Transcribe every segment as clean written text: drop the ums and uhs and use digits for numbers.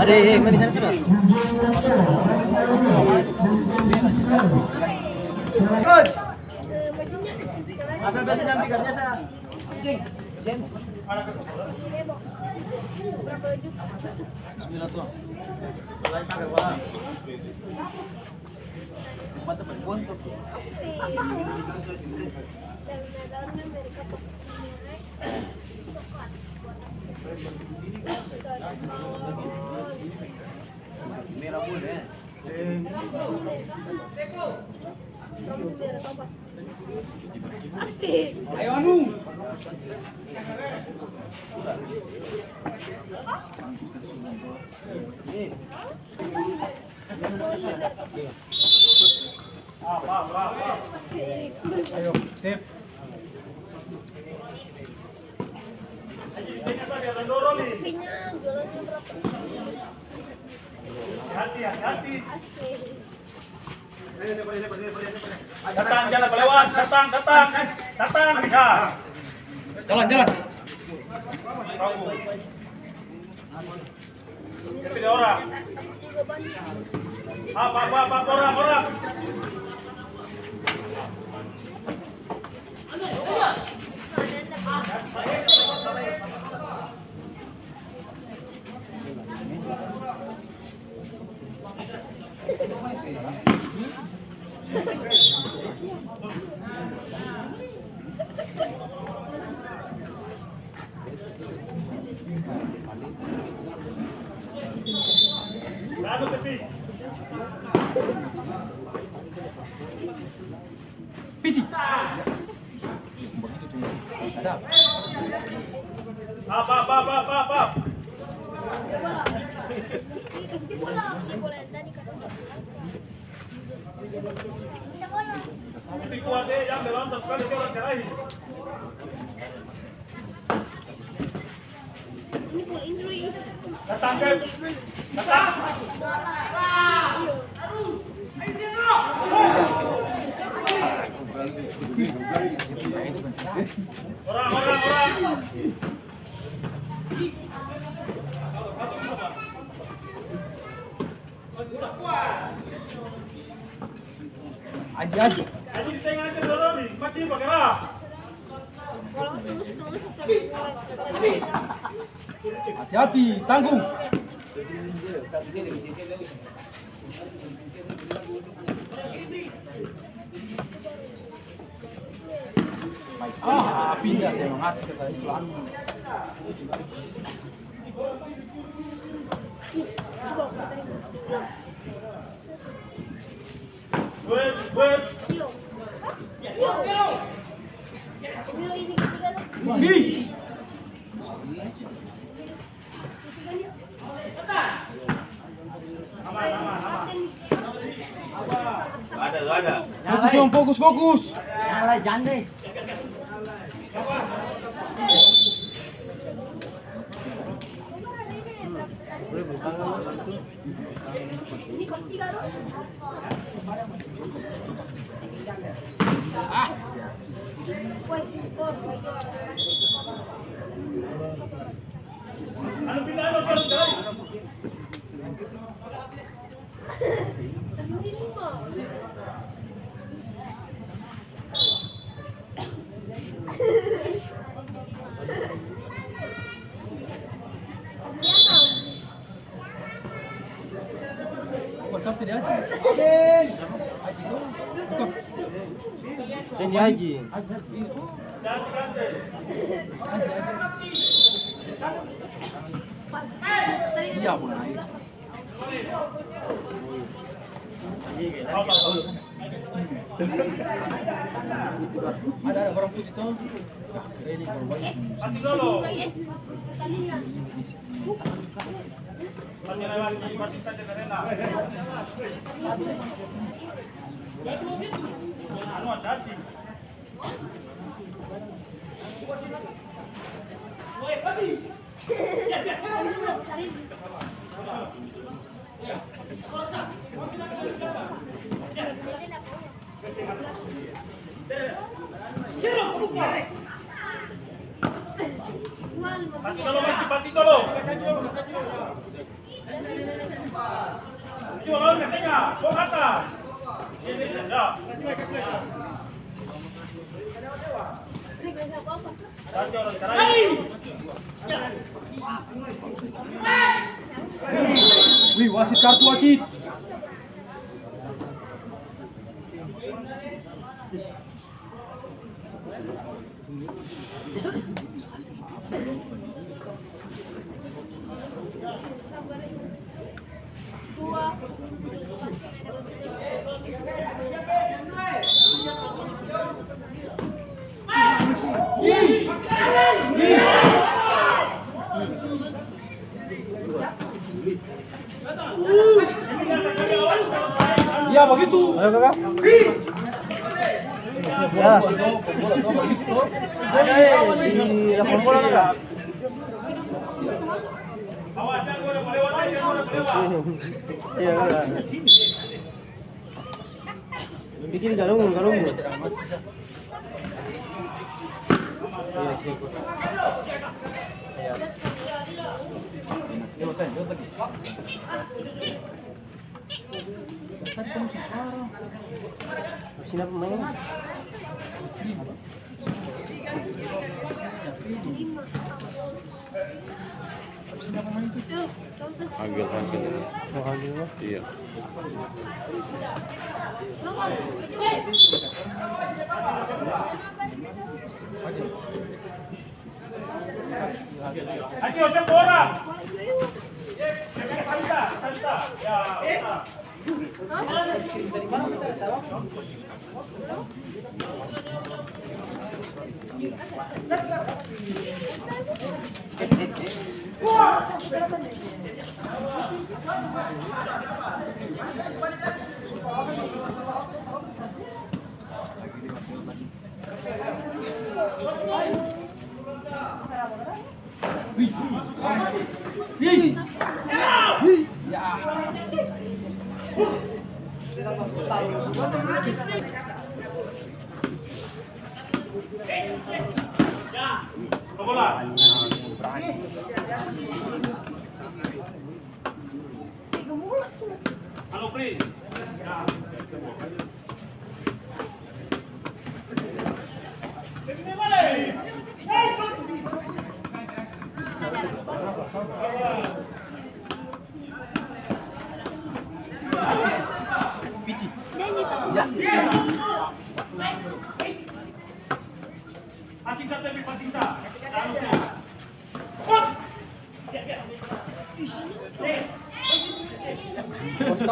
Ada yang mana sana terus? Coach. Asal besi jam 3 biasa. Bismillah tuh. Mulai pakai bola. Tempat-tempat bontok. Merah boleh. Asik. Ayo anu. Ayo, tip. Hati-hati. Datang, jalan lewat, datang. Ya. Jalan. Pilih orang. Apa orang. Lalu tepi. Pici. Ada. Apa. Tapi kuat deh yang dalam sekali orang cerai. Datang. Orang. Aji tengah aja dulu nih, mati bergerak. Hati-hati, tanggung. Pindah saya mengerti kata pelan. Buat. Ada. Fokus. Nyala jande. Ini Haji. Iya, aku naik. Ada orang putih tuh. Ready for what? Pasti dulu. Pasti lagi pasti saja karena. Anu ada sih. Woi, Padi. Pasti dulu. Jualan katanya, bawa atas. Ini ya. Wih, wasit kartu wasit. Ya begitu. Ayo kakak. Ya. Di lapor bola kakak. Iya kakak. Bikin galung. Sini pemain. Agil. Oh, Agil. Iya. Aquí ocho bola. Salta. Ya. Halo, Pri.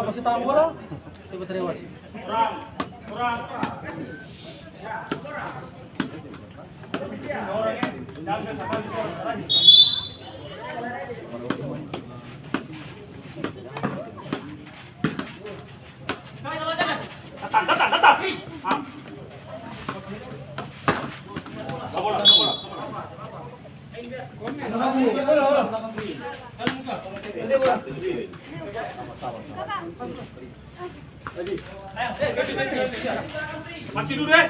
Pasti tahu bola. Coba terima kasih. Kurang. Datang. Bola. Mati dulu deh.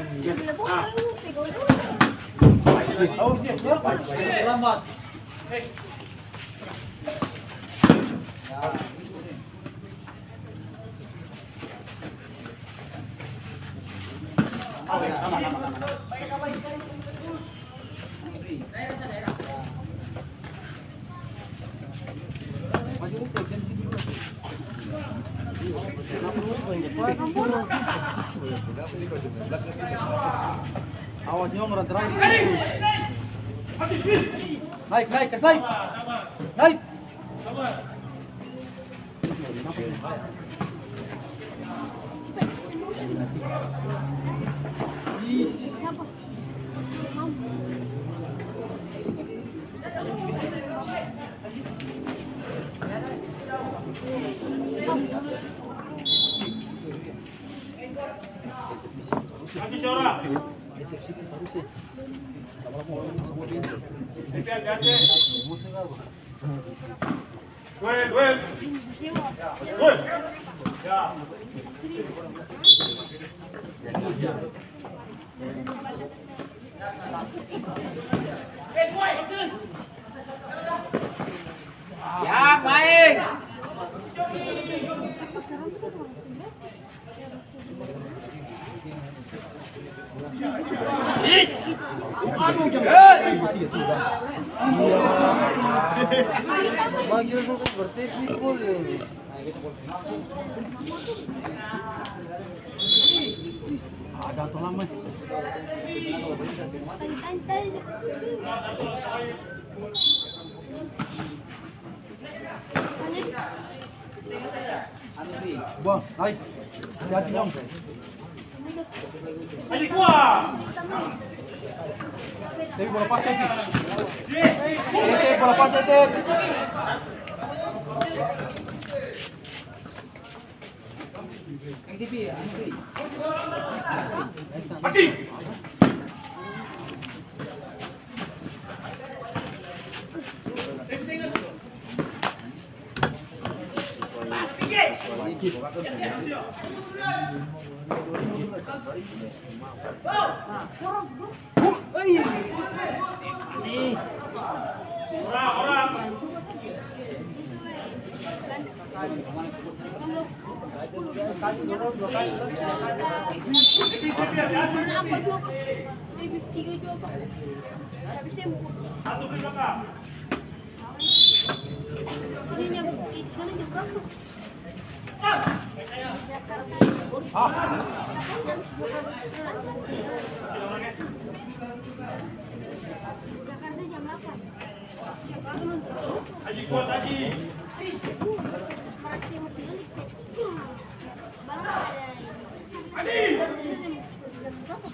Selamat. Awas nyo, murah terakhir. Naik, naik, naik. Naik. Lagi corak. Duel, duel. Duel. Ya. Ya, main. Manggil tuh seperti pikul ini. Agak tolong mah. Buang, naik. Hati-hati dong. Ayo kuat. Tapi bola pas Tep. Bola pas Tep. Mati. Orang. Apa juga? Baby 3 juga. Habisnya Satu ke belakang. sininya sana jam berapa? Jakarta jam 8. Haji kuat Haji. Berarti masih balik. Barang ada. Haji. Jam berapa?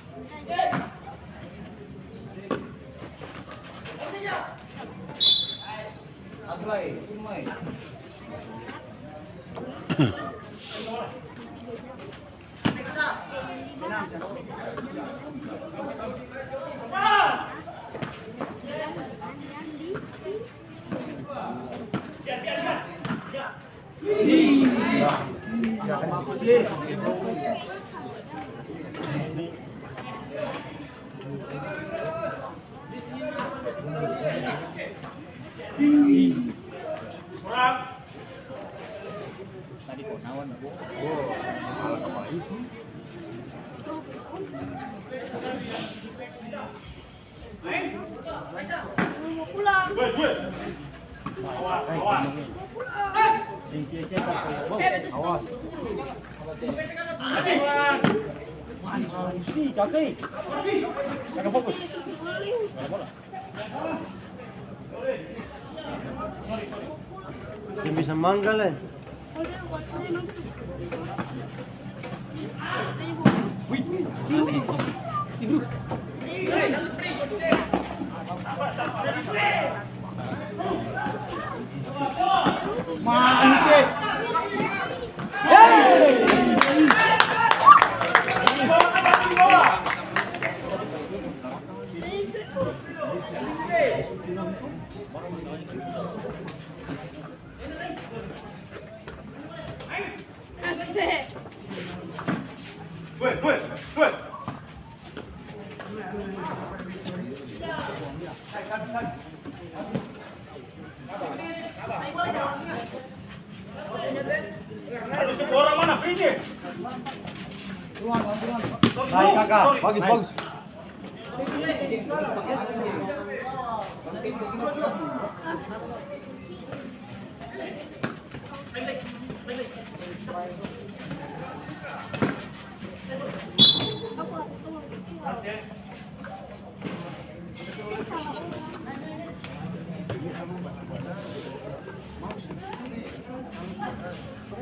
Mau pulang. Duel, duel. Awas, awas. Awas. Haji. Kaki. Jangan fokus. Dia bisa manggal ya. Mansik. Asik. Duel, duel, duel. Aduh, itu orang mana? Pinggir. Baik kakak, bagus bagus.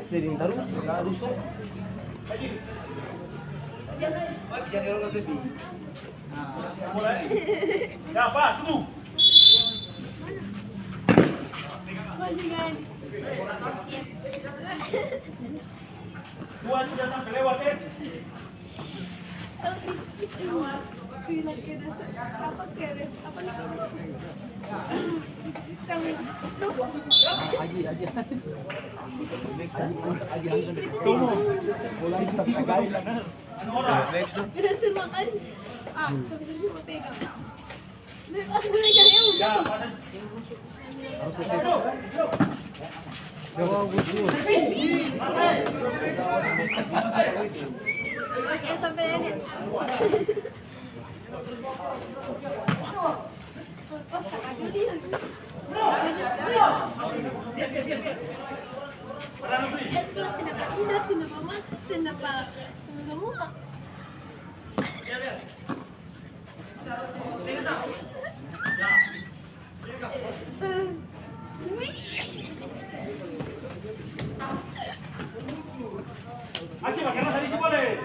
steering taruh, nggak rusuh. Ya, Pak, tunggu. Masih kan? Dua sudah sampai lewat, eh. Bilang kena apa keren apa nih? Kami lupa. Aji. Berhasil makan. Sampai sini mau pegang. Aku boleh cari yang Ya, udah. Pak. Jangan gugur. Oke, sampai ini. Kenapa semua? Aji, Pak, karena tadi boleh.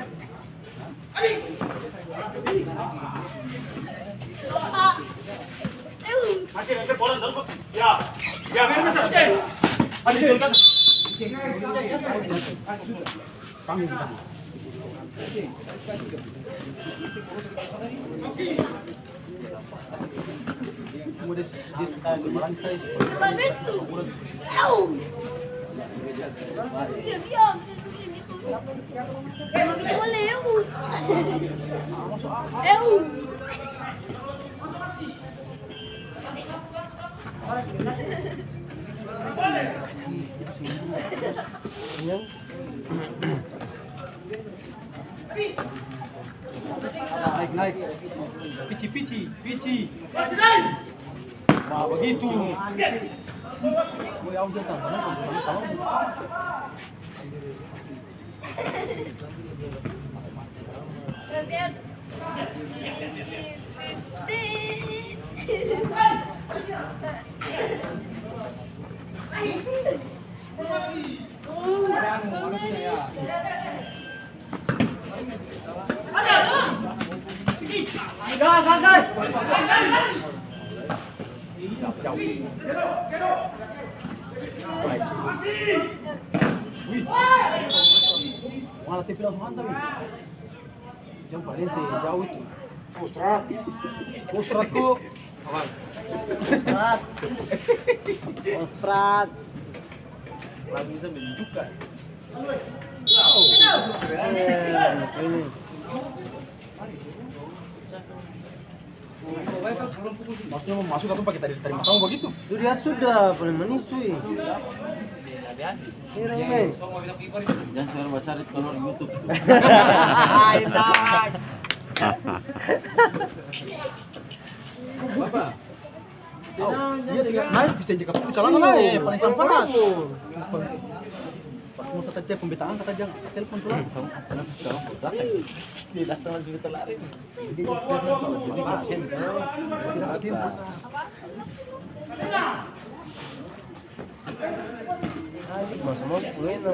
Aji, nanti bola dalam. Ya. Ya, biar bisa. Aji, silakan. Kemudian dia suka balansai. Apa itu? Au! Diam. Emang boleh eu. Naik. Pici. Wah, begitu. Mau yang jatuh, kalau malah TV langsung hantam ini. Yang paling jauh itu. Mustratku. Apa? Mustrat. Lah bisa menunjukkan. Ini. Maksudnya mau masuk atau pakai tadi matang begitu? Sudah paling manis cuy. Hati-hati. Jangan suara besar itu keluar YouTube. Enak. Bapak. Iya dia naik bisa jaga celana lah ya paling samperan. Mau kata dia pembetaan kata jangan telepon tuh. Tidak tahu juga terlari. Jadi absen. Mas bueno.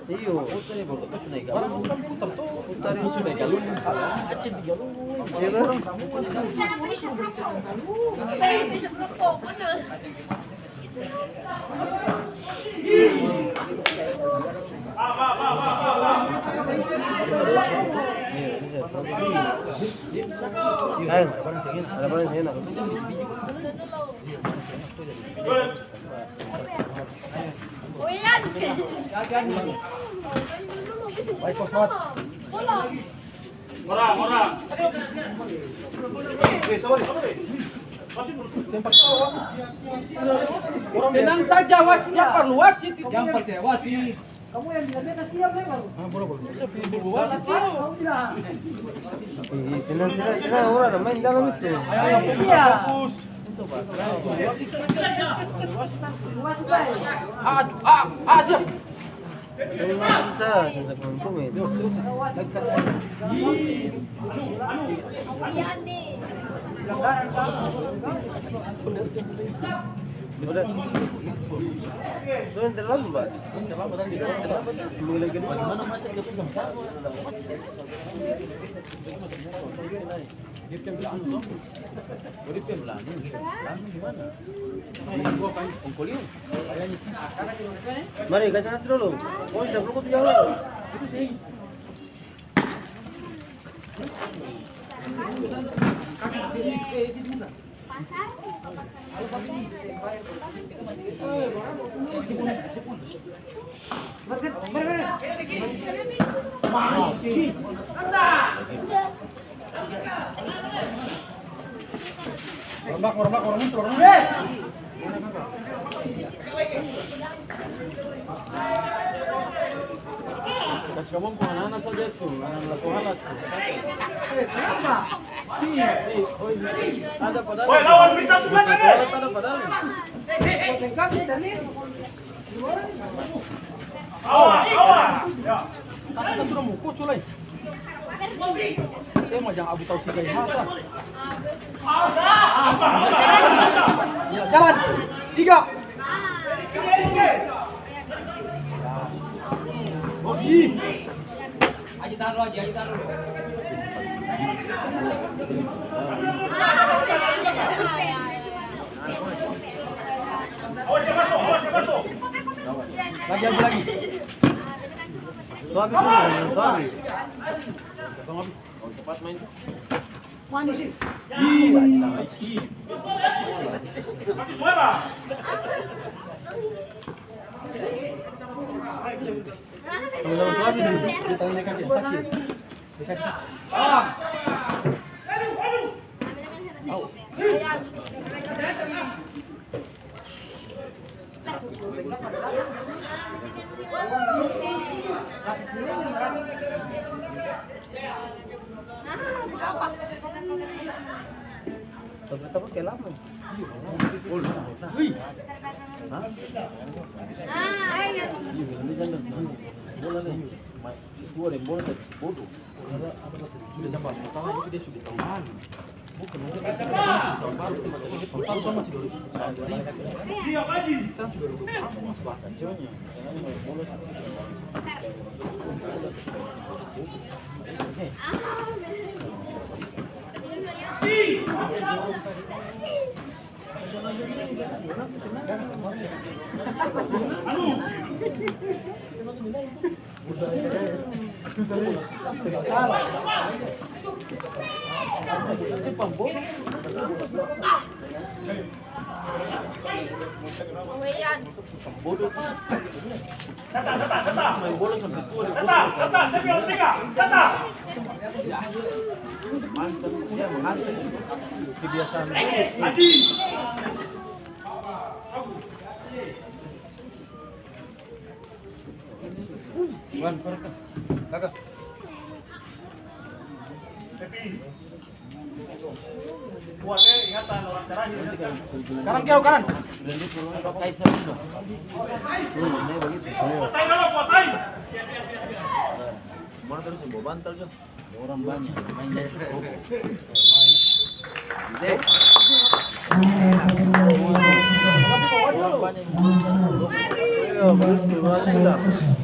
Iyo, putar ibu itu sudah galon. Putar itu sudah galon. Aceh di galon. Bisa berapa? Benar. Baik, Kosmat. Orang. Tenang saja, wasitnya perlu wasit. Yang percaya wasit. Kamu yang bilang siap memang. Boleh. Bisa pilih wasit itu. Kamu bilang. Tenang, orang main dalam itu. Ayo, siap. Siap. Udah. Tuh terlalu, Pak. Terlalu tadi. Mulai gini. Bagaimana macet gak bisa sama? Macet. Dia pelan dong. Dia pelan. Pelan gimana? Gua kan ongkolio. Mari ganti dulu. Oh, sudah belum jauh. Itu sih. Pasar. Rombak, muncul. Kas kamu anak saja tuh, anak lakukan Kenapa? ada padahal. Woi, lawan bisa sebelah kan? Ada padahal. Tengkap ya dari. Awas. Ya. Kita sudah mau culai. Saya mau jangan abu tahu sih kayak mata. Ya, jalan. 3. Oh, Aji taruh. Awas dia masuk. lagi. Tuh habis. Oh, cepat main. Mana sih? Mana? Teman-teman tuh habis kita ini kan sakit. Salam. Takut kayak lama. Ini jangan. Bola nih. Gua ada bola dari bodoh. Sudah dapat pertama itu dia sudah tambahan. Bukan mungkin tambahan masih dulu. Siap lagi. Kan sudah dulu. Masih bahasa ceweknya. Bola bodoh. Datang. Main bola sampai tua. Datang. Tiga. Datang. Mantap, dia menghantar. Kebiasaan. Mati. Wan, pergi. Kakak. Buatnya ingatan orang terakhir. Kanan kiri kanan. Berarti turunnya pakai serba. Ini begitu. Kuasain. Mana terus bawa bantal jo. Orang banyak. Main jadi. Orang banyak. Iya, betul.